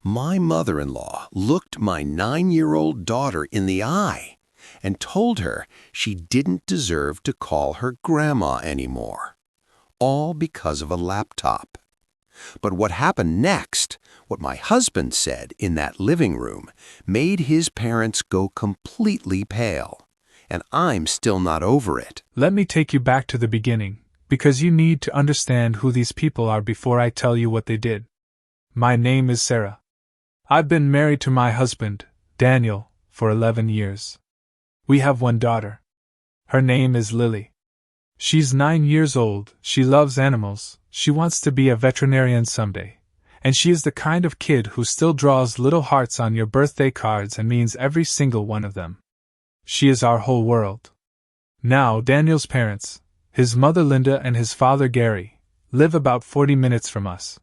My mother-in-law looked my 9-year-old daughter in the eye and told her she didn't deserve to call her grandma anymore, all because of a laptop. But what happened next, what my husband said in that living room, made his parents go completely pale, and I'm still not over it. Let me take you back to the beginning, because you need to understand who these people are before I tell you what they did. My name is Sarah. I've been married to my husband, Daniel, for 11 years. We have one daughter. Her name is Lily. She's 9 years old, she loves animals, she wants to be a veterinarian someday, and she is the kind of kid who still draws little hearts on your birthday cards and means every single one of them. She is our whole world. Now, Daniel's parents, his mother Linda and his father Gary, live about 40 minutes from us.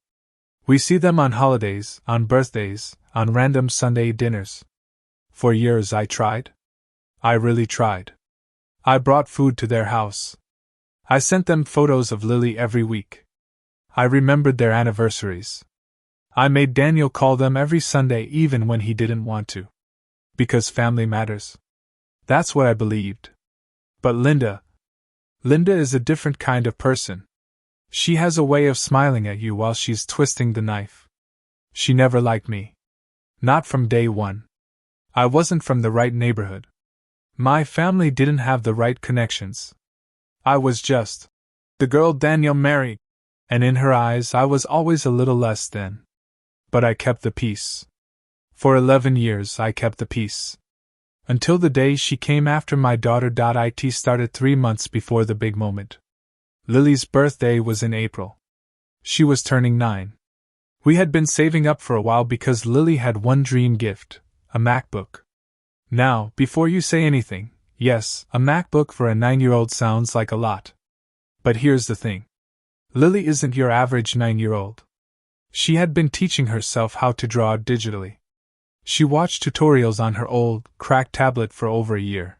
We see them on holidays, on birthdays, on random Sunday dinners. For years I tried. I really tried. I brought food to their house. I sent them photos of Lily every week. I remembered their anniversaries. I made Daniel call them every Sunday even when he didn't want to. Because family matters. That's what I believed. But Linda is a different kind of person. She has a way of smiling at you while she's twisting the knife. She never liked me. Not from day one. I wasn't from the right neighborhood. My family didn't have the right connections. I was just the girl Daniel married, and in her eyes I was always a little less than. But I kept the peace. For 11 years I kept the peace. Until the day she came after my daughter. It started 3 months before the big moment. Lily's birthday was in April. She was turning 9. We had been saving up for a while because Lily had one dream gift, a MacBook. Now, before you say anything, yes, a MacBook for a 9-year-old sounds like a lot. But here's the thing. Lily isn't your average 9-year-old. She had been teaching herself how to draw digitally. She watched tutorials on her old, cracked tablet for over a year.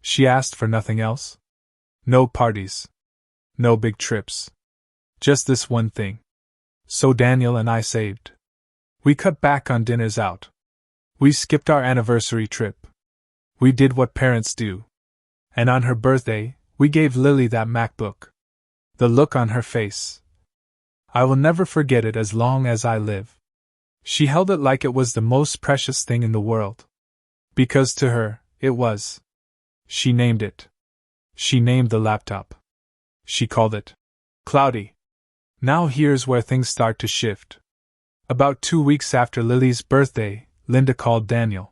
She asked for nothing else. No parties. No big trips. Just this one thing. So Daniel and I saved. We cut back on dinners out. We skipped our anniversary trip. We did what parents do. And on her birthday, we gave Lily that MacBook. The look on her face. I will never forget it as long as I live. She held it like it was the most precious thing in the world. Because to her, it was. She named it. She named the laptop. She called it Cloudy. Now here's where things start to shift. About 2 weeks after Lily's birthday, Linda called Daniel.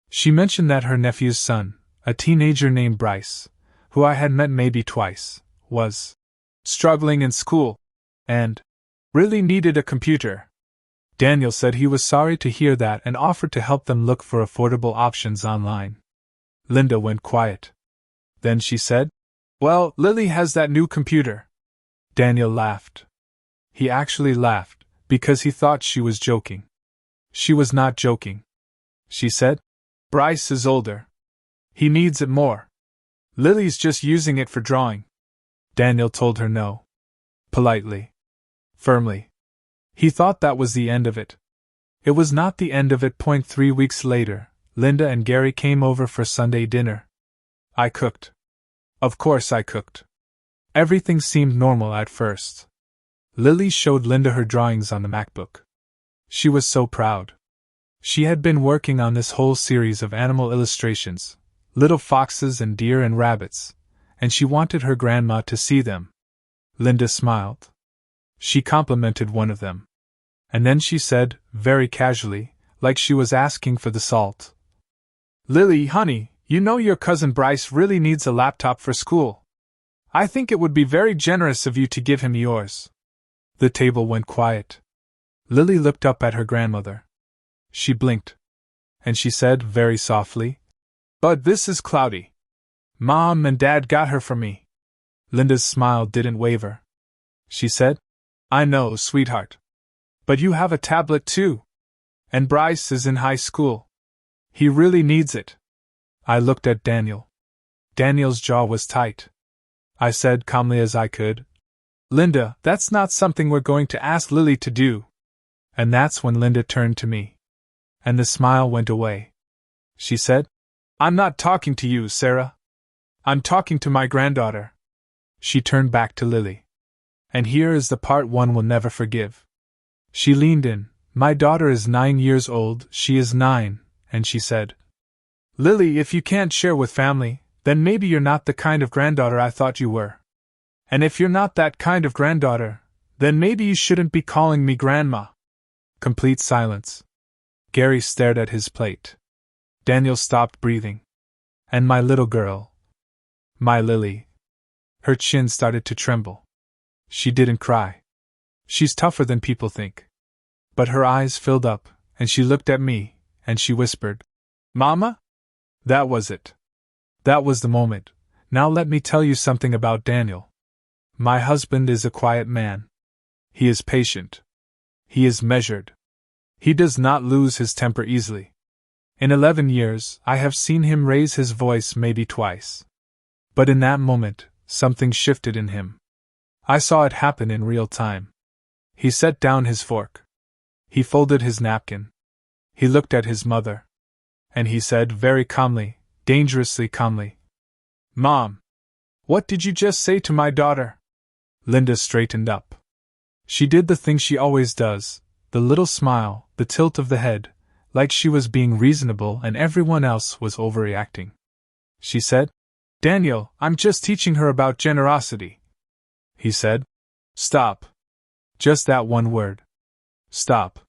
She mentioned that her nephew's son, a teenager named Bryce, who I had met maybe twice, was struggling in school and really needed a computer. Daniel said he was sorry to hear that and offered to help them look for affordable options online. Linda went quiet. Then she said, "Well, Lily has that new computer." Daniel laughed. He actually laughed, because he thought she was joking. She was not joking. She said, "Bryce is older. He needs it more. Lily's just using it for drawing." Daniel told her no. Politely. Firmly. He thought that was the end of it. It was not the end of it. 3 weeks later, Linda and Gary came over for Sunday dinner. I cooked. Of course I cooked. Everything seemed normal at first. Lily showed Linda her drawings on the MacBook. She was so proud. She had been working on this whole series of animal illustrations, little foxes and deer and rabbits, and she wanted her grandma to see them. Linda smiled. She complimented one of them. And then she said, very casually, like she was asking for the salt, "Lily, honey, you know your cousin Bryce really needs a laptop for school. I think it would be very generous of you to give him yours." The table went quiet. Lily looked up at her grandmother. She blinked. And she said, very softly, "But this is Cloudy. Mom and Dad got her for me." Linda's smile didn't waver. She said, "I know, sweetheart. But you have a tablet too. And Bryce is in high school. He really needs it." I looked at Daniel. Daniel's jaw was tight. I said calmly as I could, "Linda, that's not something we're going to ask Lily to do." And that's when Linda turned to me. And the smile went away. She said, "I'm not talking to you, Sarah. I'm talking to my granddaughter." She turned back to Lily. And here is the part one will never forgive. She leaned in. My daughter is 9 years old, she is 9, and she said, "Lily, if you can't share with family, then maybe you're not the kind of granddaughter I thought you were. And if you're not that kind of granddaughter, then maybe you shouldn't be calling me Grandma." Complete silence. Gary stared at his plate. Daniel stopped breathing. And my little girl, my Lily, her chin started to tremble. She didn't cry. She's tougher than people think. But her eyes filled up, and she looked at me, and she whispered, "Mama?" That was it. That was the moment. Now let me tell you something about Daniel. My husband is a quiet man. He is patient. He is measured. He does not lose his temper easily. In 11 years, I have seen him raise his voice maybe twice. But in that moment, something shifted in him. I saw it happen in real time. He set down his fork. He folded his napkin. He looked at his mother. And he said very calmly, dangerously calmly, "Mom, what did you just say to my daughter?" Linda straightened up. She did the thing she always does, the little smile, the tilt of the head, like she was being reasonable and everyone else was overreacting. She said, "Daniel, I'm just teaching her about generosity." He said, "Stop." Just that one word. "Stop."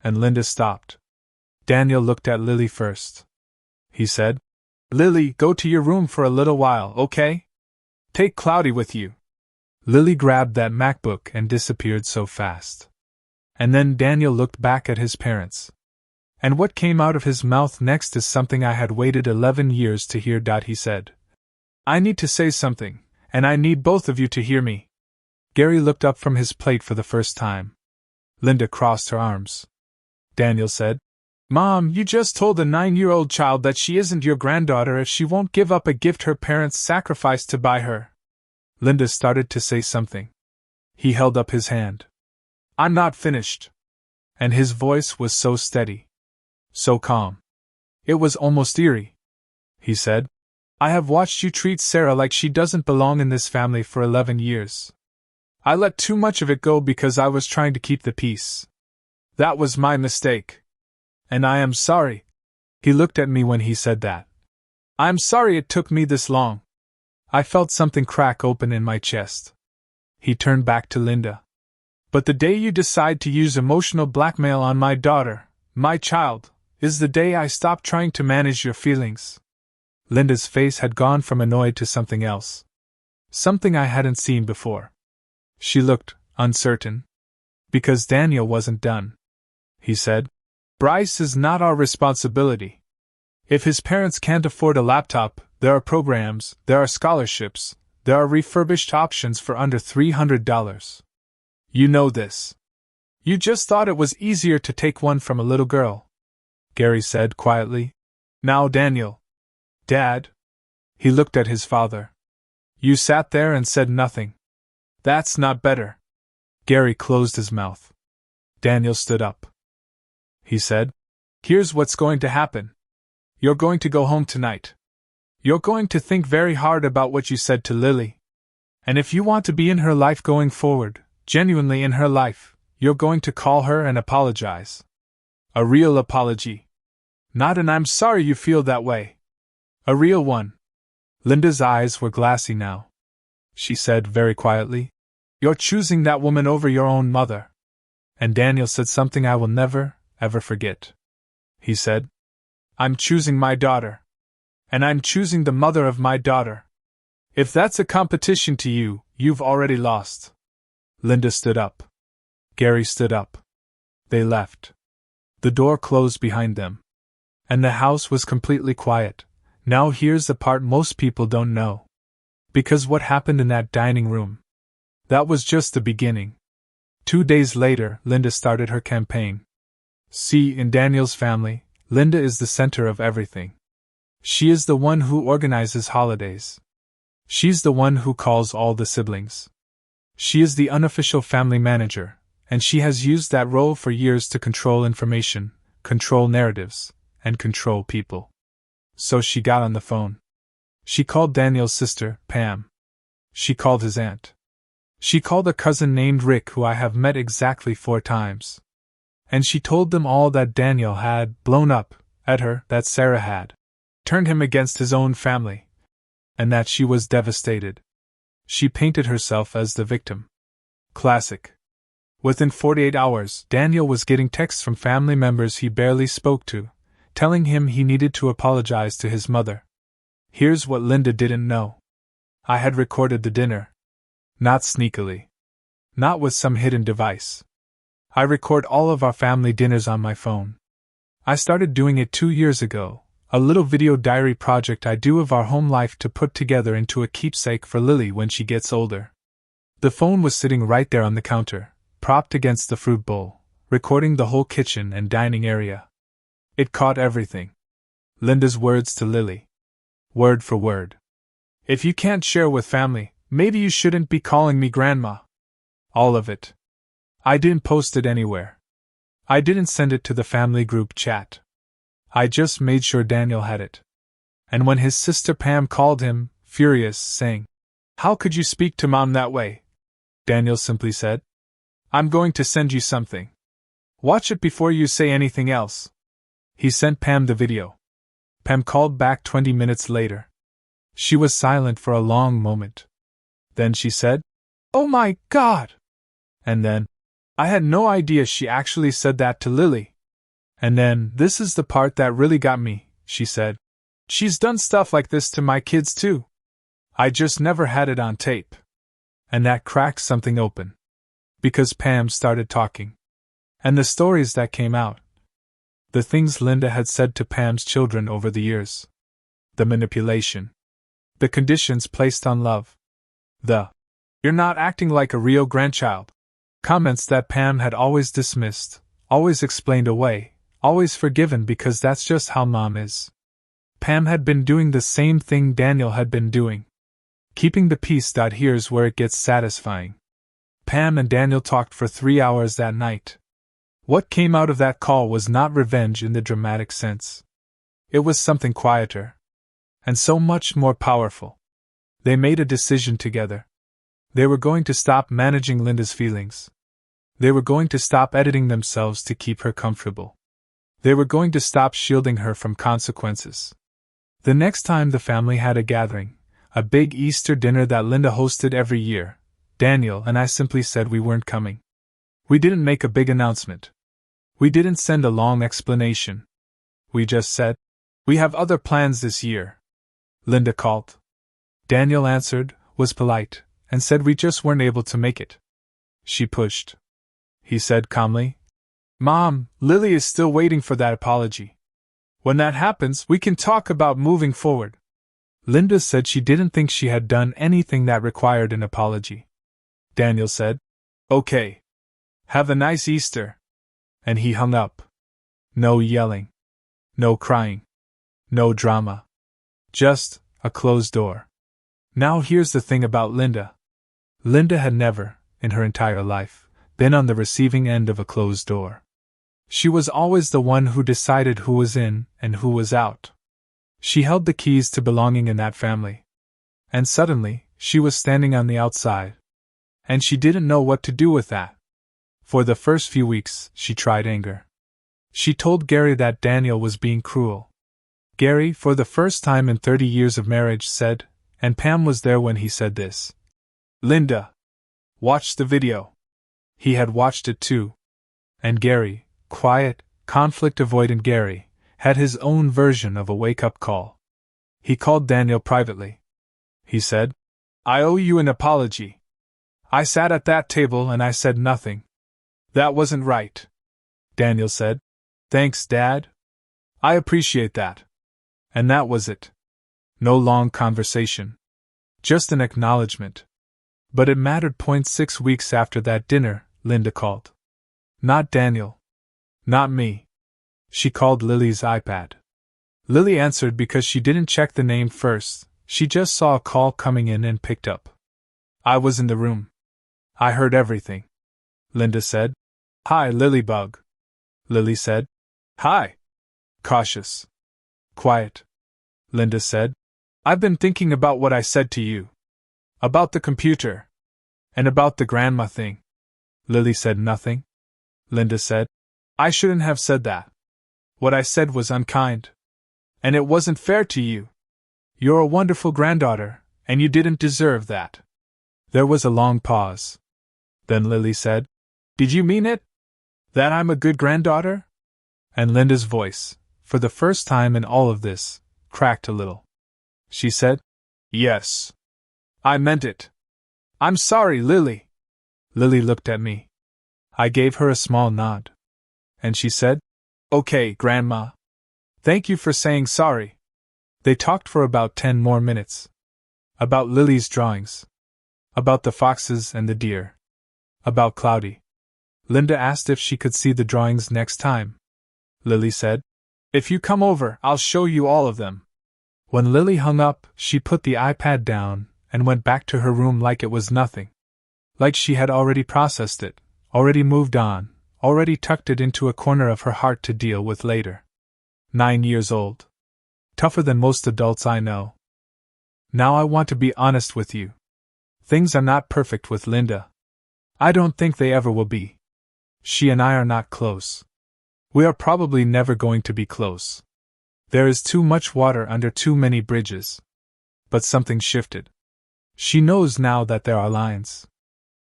And Linda stopped. Daniel looked at Lily first. He said, "Lily, go to your room for a little while, okay? Take Cloudy with you." Lily grabbed that MacBook and disappeared so fast. And then Daniel looked back at his parents. And what came out of his mouth next is something I had waited 11 years to hear. He said, "I need to say something, and I need both of you to hear me." Gary looked up from his plate for the first time. Linda crossed her arms. Daniel said, "Mom, you just told a 9-year-old child that she isn't your granddaughter if she won't give up a gift her parents sacrificed to buy her." Linda started to say something. He held up his hand. "I'm not finished." And his voice was so steady. So calm. It was almost eerie. He said, "I have watched you treat Sarah like she doesn't belong in this family for 11 years. I let too much of it go because I was trying to keep the peace. That was my mistake. And I am sorry." He looked at me when he said that. "I'm sorry it took me this long." I felt something crack open in my chest. He turned back to Linda. "But the day you decide to use emotional blackmail on my daughter, my child, is the day I stop trying to manage your feelings." Linda's face had gone from annoyed to something else. Something I hadn't seen before. She looked uncertain. Because Daniel wasn't done. He said, "Bryce is not our responsibility. If his parents can't afford a laptop, there are programs, there are scholarships, there are refurbished options for under $300. You know this. You just thought it was easier to take one from a little girl," Gary said quietly. "Now, Daniel." "Dad?" He looked at his father. "You sat there and said nothing. That's not better." Gary closed his mouth. Daniel stood up. He said, "Here's what's going to happen. You're going to go home tonight. You're going to think very hard about what you said to Lily. And if you want to be in her life going forward, genuinely in her life, you're going to call her and apologize. A real apology. Not an 'I'm sorry you feel that way.' A real one." Linda's eyes were glassy now. She said very quietly, "You're choosing that woman over your own mother." And Daniel said something I will never, ever forget. He said, "I'm choosing my daughter. And I'm choosing the mother of my daughter. If that's a competition to you, you've already lost." Linda stood up. Gary stood up. They left. The door closed behind them. And the house was completely quiet. Now here's the part most people don't know. Because what happened in that dining room? That was just the beginning. 2 days later, Linda started her campaign. See, in Daniel's family, Linda is the center of everything. She is the one who organizes holidays. She's the one who calls all the siblings. She is the unofficial family manager, and she has used that role for years to control information, control narratives, and control people. So she got on the phone. She called Daniel's sister, Pam. She called his aunt. She called a cousin named Rick who I have met exactly 4 times. And she told them all that Daniel had blown up at her, that Sarah had turned him against his own family, and that she was devastated. She painted herself as the victim. Classic. Within 48 hours, Daniel was getting texts from family members he barely spoke to, telling him he needed to apologize to his mother. Here's what Linda didn't know. I had recorded the dinner. Not sneakily. Not with some hidden device. I record all of our family dinners on my phone. I started doing it 2 years ago, a little video diary project I do of our home life to put together into a keepsake for Lily when she gets older. The phone was sitting right there on the counter, propped against the fruit bowl, recording the whole kitchen and dining area. It caught everything. Linda's words to Lily. Word for word. If you can't share with family, maybe you shouldn't be calling me Grandma. All of it. I didn't post it anywhere. I didn't send it to the family group chat. I just made sure Daniel had it. And when his sister Pam called him, furious, saying, "How could you speak to Mom that way?" Daniel simply said, "I'm going to send you something. Watch it before you say anything else." He sent Pam the video. Pam called back 20 minutes later. She was silent for a long moment. Then she said, "Oh my God!" And then, "I had no idea she actually said that to Lily." And then, "This is the part that really got me," she said. "She's done stuff like this to my kids too. I just never had it on tape." And that cracked something open. Because Pam started talking. And the stories that came out. The things Linda had said to Pam's children over the years. The manipulation. The conditions placed on love. The "you're not acting like a real grandchild" comments that Pam had always dismissed, always explained away, always forgiven because that's just how Mom is. Pam had been doing the same thing Daniel had been doing. Keeping the peace. Here's where it gets satisfying. Pam and Daniel talked for 3 hours that night. What came out of that call was not revenge in the dramatic sense. It was something quieter. And so much more powerful. They made a decision together. They were going to stop managing Linda's feelings. They were going to stop editing themselves to keep her comfortable. They were going to stop shielding her from consequences. The next time the family had a gathering, a big Easter dinner that Linda hosted every year, Daniel and I simply said we weren't coming. We didn't make a big announcement. We didn't send a long explanation. We just said, "We have other plans this year." Linda called. Daniel answered, was polite, and said we just weren't able to make it. She pushed. He said calmly, "Mom, Lily is still waiting for that apology. When that happens, we can talk about moving forward." Linda said she didn't think she had done anything that required an apology. Daniel said, "Okay. Have a nice Easter." And he hung up. No yelling. No crying. No drama. Just a closed door. Now here's the thing about Linda. Linda had never, in her entire life, been on the receiving end of a closed door. She was always the one who decided who was in and who was out. She held the keys to belonging in that family. And suddenly, she was standing on the outside. And she didn't know what to do with that. For the first few weeks, she tried anger. She told Gary that Daniel was being cruel. Gary, for the first time in 30 years of marriage, said, and Pam was there when he said this, "Linda, watch the video." He had watched it too. And Gary, quiet, conflict-avoidant Gary, had his own version of a wake-up call. He called Daniel privately. He said, "I owe you an apology. I sat at that table and I said nothing. That wasn't right." Daniel said, "Thanks, Dad. I appreciate that." And that was it. No long conversation. Just an acknowledgement. But it mattered. 6 weeks after that dinner, Linda called. Not Daniel. Not me. She called Lily's iPad. Lily answered because she didn't check the name first. She just saw a call coming in and picked up. "I was in the room. I heard everything," Linda said. Hi, Lilybug, Lily said. Hi. Cautious. Quiet. Linda said. I've been thinking about what I said to you. About the computer. And about the grandma thing. Lily said nothing. Linda said. I shouldn't have said that. What I said was unkind. And it wasn't fair to you. You're a wonderful granddaughter, and you didn't deserve that. There was a long pause. Then Lily said, Did you mean it? That I'm a good granddaughter? And Linda's voice, for the first time in all of this, cracked a little. She said, Yes. I meant it. I'm sorry, Lily. Lily looked at me. I gave her a small nod. And she said, Okay, Grandma. Thank you for saying sorry. They talked for about 10 more minutes. About Lily's drawings. About the foxes and the deer. About Cloudy. Linda asked if she could see the drawings next time. Lily said, If you come over, I'll show you all of them. When Lily hung up, she put the iPad down and went back to her room like it was nothing. Like she had already processed it, already moved on, already tucked it into a corner of her heart to deal with later. 9 years old. Tougher than most adults I know. Now I want to be honest with you. Things are not perfect with Linda. I don't think they ever will be. She and I are not close. We are probably never going to be close. There is too much water under too many bridges. But something shifted. She knows now that there are lines.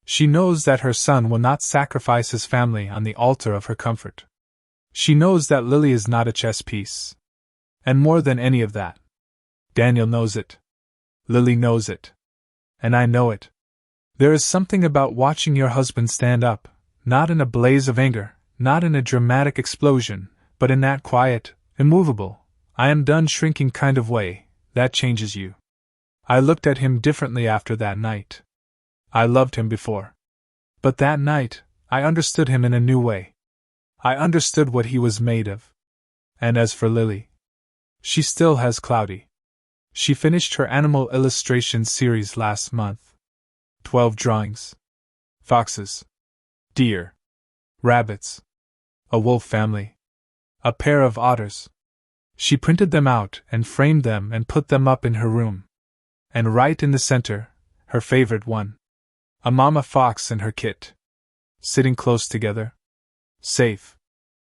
She knows that her son will not sacrifice his family on the altar of her comfort. She knows that Lily is not a chess piece. And more than any of that, Daniel knows it. Lily knows it. And I know it. There is something about watching your husband stand up, not in a blaze of anger, not in a dramatic explosion, but in that quiet, immovable, I am done shrinking kind of way, that changes you. I looked at him differently after that night. I loved him before. But that night, I understood him in a new way. I understood what he was made of. And as for Lily, she still has Cloudy. She finished her animal illustration series last month. 12 drawings. Foxes. Deer. Rabbits. A wolf family. A pair of otters. She printed them out and framed them and put them up in her room. And right in the center, her favorite one. A mama fox and her kit. Sitting close together. Safe.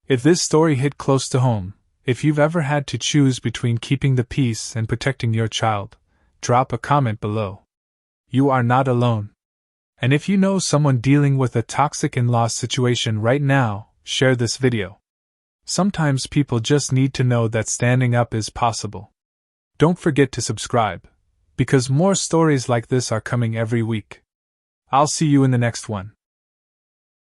If this story hit close to home, if you've ever had to choose between keeping the peace and protecting your child, drop a comment below. You are not alone. And if you know someone dealing with a toxic in-law situation right now, share this video. Sometimes people just need to know that standing up is possible. Don't forget to subscribe, because more stories like this are coming every week. I'll see you in the next one.